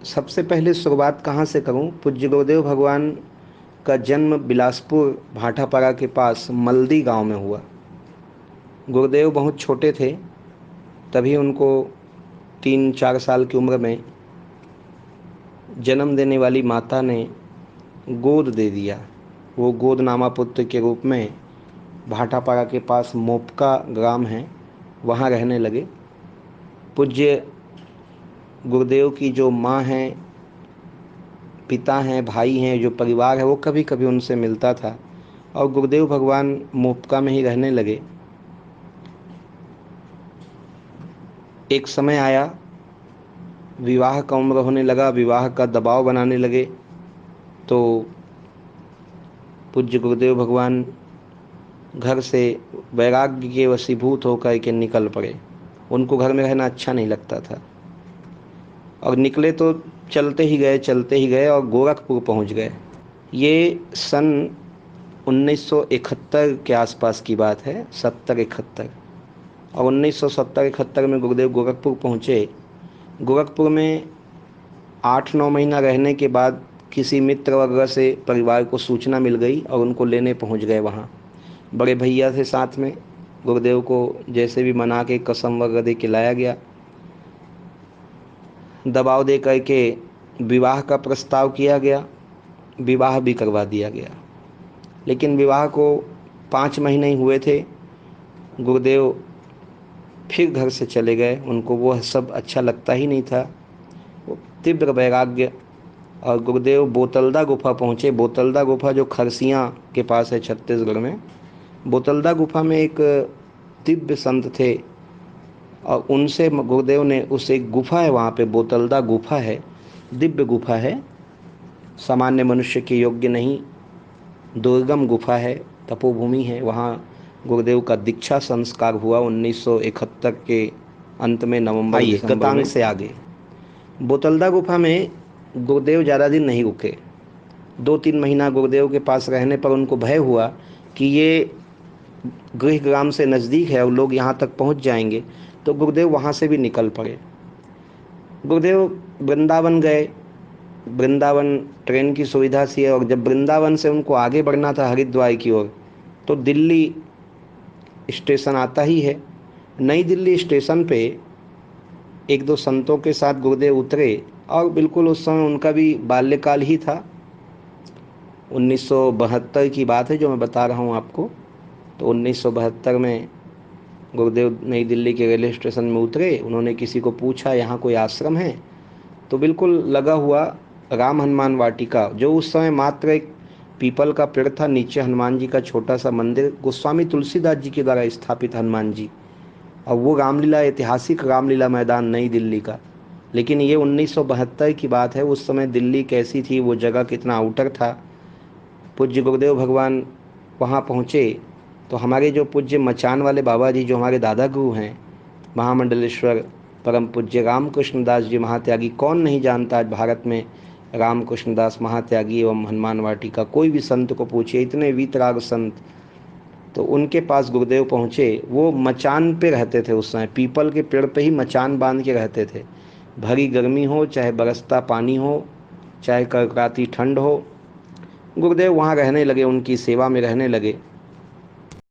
सबसे पहले शुरुआत कहाँ से करूँ? पूज्य गुरुदेव भगवान का जन्म बिलासपुर भाटापारा के पास मल्दी गांव में हुआ। गुरुदेव बहुत छोटे थे, तभी उनको 3-4 साल की उम्र में जन्म देने वाली माता ने गोद दे दिया। वो गोदनामा पुत्र के रूप में भाटापारा के पास मोपका ग्राम है, वहाँ रहने लगे। पूज्य गुरुदेव की जो माँ हैं, पिता हैं, भाई हैं, जो परिवार है, वो कभी कभी उनसे मिलता था और गुरुदेव भगवान मोपका में ही रहने लगे। एक समय आया, विवाह का उम्र होने लगा, विवाह का दबाव बनाने लगे, तो पूज्य गुरुदेव भगवान घर से वैराग्य के वशीभूत होकर के निकल पड़े। उनको घर में रहना अच्छा नहीं लगता था और निकले तो चलते ही गए और गोरखपुर पहुंच गए। ये सन 1971 के आसपास की बात है, 70-71। और 1970-71 में गुरुदेव गोरखपुर पहुँचे। गोरखपुर में 8-9 महीना रहने के बाद किसी मित्र वगैरह से परिवार को सूचना मिल गई और उनको लेने पहुंच गए वहाँ। बड़े भैया थे साथ में। गुरुदेव को जैसे भी मना के कसम वगैरह दे के लाया गया। दबाव दे करके विवाह का प्रस्ताव किया गया, विवाह भी करवा दिया गया। लेकिन विवाह को 5 महीने ही हुए थे, गुरुदेव फिर घर से चले गए। उनको वो सब अच्छा लगता ही नहीं था। वो तीव्र वैराग्य। और गुरुदेव बोतलदा गुफा पहुँचे। बोतलदा गुफा जो खरसियाँ के पास है छत्तीसगढ़ में। बोतलदा गुफा में एक दिव्य संत थे और उनसे गुरुदेव ने, उस एक गुफा है वहाँ पे, बोतलदा गुफा है, दिव्य गुफा है, सामान्य मनुष्य के योग्य नहीं, दुर्गम गुफा है, तपोभूमि है। वहाँ गुरुदेव का दीक्षा संस्कार हुआ 1971 के अंत में, नवंबर दिसंबर में। गतांग से आगे बोतलदा गुफा में गुरुदेव ज़्यादा दिन नहीं रुके। 2-3 महीना गुरुदेव के पास रहने पर उनको भय हुआ कि ये गृह ग्राम से नज़दीक है और लोग यहाँ तक पहुँच जाएंगे, तो गुरुदेव वहाँ से भी निकल पड़े। गुरुदेव वृंदावन गए। वृंदावन ट्रेन की सुविधा सी है, और जब वृंदावन से उनको आगे बढ़ना था हरिद्वार की ओर, तो दिल्ली स्टेशन आता ही है। नई दिल्ली स्टेशन पे 1-2 संतों के साथ गुरुदेव उतरे और बिल्कुल उस समय उनका भी बाल्यकाल ही था। 1972 की बात है जो मैं बता रहा हूँ आपको। तो 1972 में गुरुदेव नई दिल्ली के रेलवे स्टेशन में उतरे। उन्होंने किसी को पूछा यहाँ कोई आश्रम है, तो बिल्कुल लगा हुआ राम हनुमान वाटिका, जो उस समय मात्र एक पीपल का पेड़ था, नीचे हनुमान जी का छोटा सा मंदिर, गोस्वामी तुलसीदास जी के द्वारा स्थापित हनुमान जी। और वो रामलीला, ऐतिहासिक रामलीला मैदान नई दिल्ली का। लेकिन ये 1972 की बात है। उस समय दिल्ली कैसी थी, वो जगह कितना आउटर था। पूज्य गुरुदेव भगवान वहाँ पहुँचे तो हमारे जो पूज्य मचान वाले बाबा जी, जो हमारे दादा गुरु हैं, महामंडलेश्वर परम पूज्य रामकृष्ण दास जी महात्यागी, कौन नहीं जानता आज भारत में रामकृष्ण दास महात्यागी एवं हनुमान वाटिका। कोई भी संत को पूछिए, इतने वीतराग संत। तो उनके पास गुरुदेव पहुँचे। वो मचान पे रहते थे उस समय, पीपल के पेड़ पे ही मचान बांध के रहते थे। भरी गर्मी हो, चाहे बरसता पानी हो, चाहे कड़कड़ाती ठंड हो, गुरुदेव वहाँ रहने लगे, उनकी सेवा में रहने लगे।